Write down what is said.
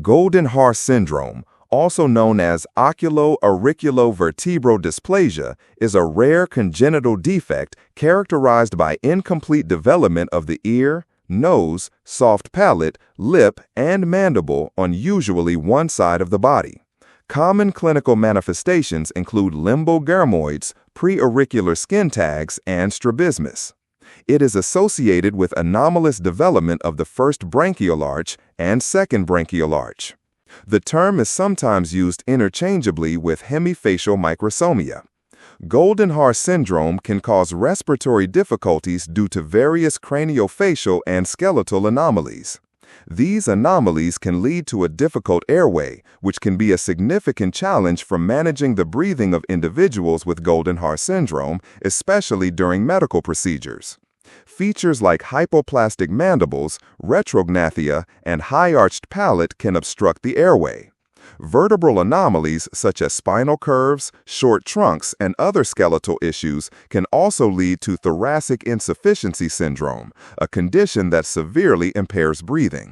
Goldenhar syndrome, also known as oculo-auriculo-vertebral dysplasia, is a rare congenital defect characterized by incomplete development of the ear, nose, soft palate, lip, and mandible on usually one side of the body. Common clinical manifestations include limbal dermoids, preauricular skin tags, and strabismus. It is associated with anomalous development of the first branchial arch and second branchial arch. The term is sometimes used interchangeably with hemifacial microsomia. Goldenhar syndrome can cause respiratory difficulties due to various craniofacial and skeletal anomalies. These anomalies can lead to a difficult airway, which can be a significant challenge for managing the breathing of individuals with Goldenhar syndrome, especially during medical procedures. Features like hypoplastic mandibles, retrognathia, and high-arched palate can obstruct the airway. Vertebral anomalies such as spinal curves, short trunks, and other skeletal issues can also lead to thoracic insufficiency syndrome, a condition that severely impairs breathing.